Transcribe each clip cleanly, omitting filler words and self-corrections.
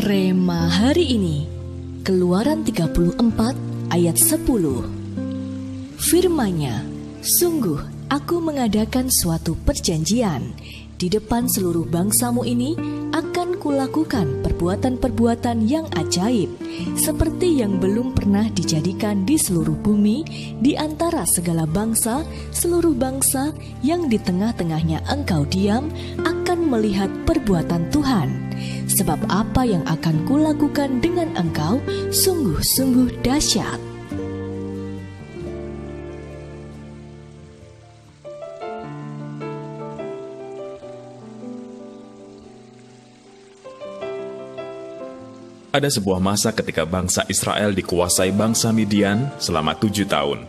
Rema hari ini, Keluaran 34 ayat 10. Firman-Nya, sungguh aku mengadakan suatu perjanjian. Di depan seluruh bangsamu ini akan kulakukan perbuatan-perbuatan yang ajaib, seperti yang belum pernah dijadikan di seluruh bumi, di antara segala bangsa. Seluruh bangsa yang di tengah-tengahnya engkau diam akan melihat perbuatan Tuhan. Sebab apa yang akan kulakukan dengan engkau sungguh-sungguh dahsyat. Ada sebuah masa ketika bangsa Israel dikuasai bangsa Midian selama 7 tahun.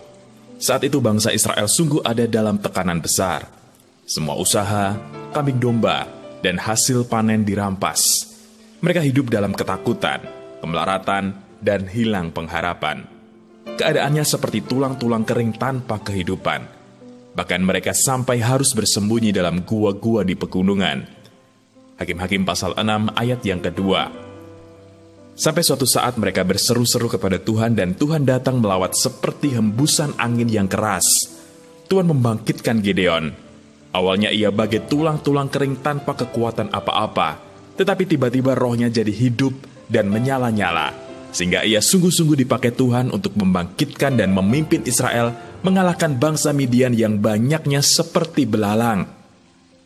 Saat itu bangsa Israel sungguh ada dalam tekanan besar. Semua usaha, kambing domba, dan hasil panen dirampas. Mereka hidup dalam ketakutan, kemelaratan, dan hilang pengharapan. Keadaannya seperti tulang-tulang kering tanpa kehidupan. Bahkan mereka sampai harus bersembunyi dalam gua-gua di pegunungan. Hakim-Hakim pasal 6 ayat yang kedua. Sampai suatu saat mereka berseru-seru kepada Tuhan dan Tuhan datang melawat seperti hembusan angin yang keras. Tuhan membangkitkan Gideon. Awalnya ia bagai tulang-tulang kering tanpa kekuatan apa-apa, tetapi tiba-tiba rohnya jadi hidup dan menyala-nyala, sehingga ia sungguh-sungguh dipakai Tuhan untuk membangkitkan dan memimpin Israel mengalahkan bangsa Midian yang banyaknya seperti belalang.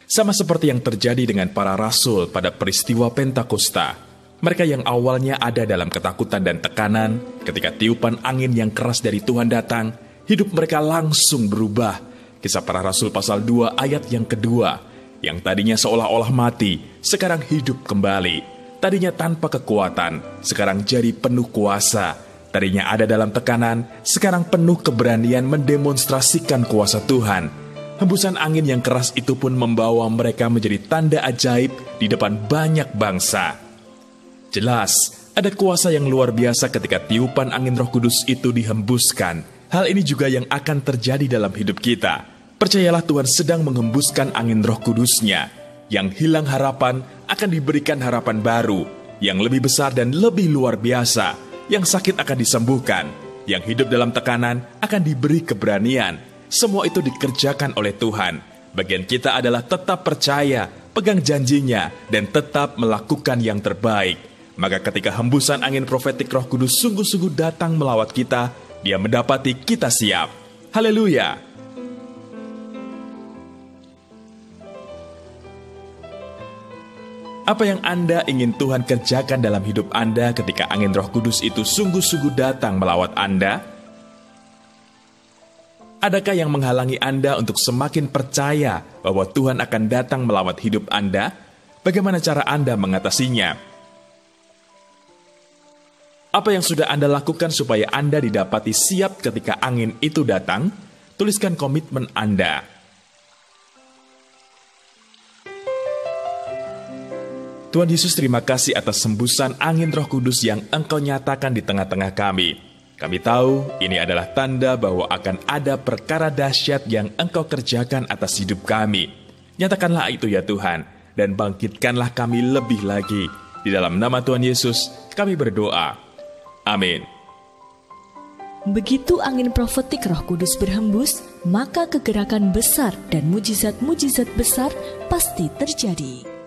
Sama seperti yang terjadi dengan para rasul pada peristiwa Pentakosta. Mereka yang awalnya ada dalam ketakutan dan tekanan, ketika tiupan angin yang keras dari Tuhan datang, hidup mereka langsung berubah. Kisah Para Rasul pasal 2 ayat yang kedua, yang tadinya seolah-olah mati, sekarang hidup kembali. Tadinya tanpa kekuatan, sekarang jadi penuh kuasa. Tadinya ada dalam tekanan, sekarang penuh keberanian mendemonstrasikan kuasa Tuhan. Hembusan angin yang keras itu pun membawa mereka menjadi tanda ajaib di depan banyak bangsa. Jelas, ada kuasa yang luar biasa ketika tiupan angin Roh Kudus itu dihembuskan. Hal ini juga yang akan terjadi dalam hidup kita. Percayalah Tuhan sedang menghembuskan angin Roh Kudus-Nya. Yang hilang harapan akan diberikan harapan baru, yang lebih besar dan lebih luar biasa. Yang sakit akan disembuhkan, yang hidup dalam tekanan akan diberi keberanian. Semua itu dikerjakan oleh Tuhan. Bagian kita adalah tetap percaya, pegang janjinya, dan tetap melakukan yang terbaik. Maka ketika hembusan angin profetik Roh Kudus sungguh-sungguh datang melawat kita, Dia mendapati kita siap. Haleluya! Apa yang Anda ingin Tuhan kerjakan dalam hidup Anda ketika angin Roh Kudus itu sungguh-sungguh datang melawat Anda? Adakah yang menghalangi Anda untuk semakin percaya bahwa Tuhan akan datang melawat hidup Anda? Bagaimana cara Anda mengatasinya? Apa yang sudah Anda lakukan supaya Anda didapati siap ketika angin itu datang? Tuliskan komitmen Anda. Tuhan Yesus, terima kasih atas hembusan angin Roh Kudus yang Engkau nyatakan di tengah-tengah kami. Kami tahu ini adalah tanda bahwa akan ada perkara dahsyat yang Engkau kerjakan atas hidup kami. Nyatakanlah itu ya Tuhan, dan bangkitkanlah kami lebih lagi. Di dalam nama Tuhan Yesus, kami berdoa. Amin. Begitu angin profetik Roh Kudus berhembus, maka kegerakan besar dan mujizat-mujizat besar pasti terjadi.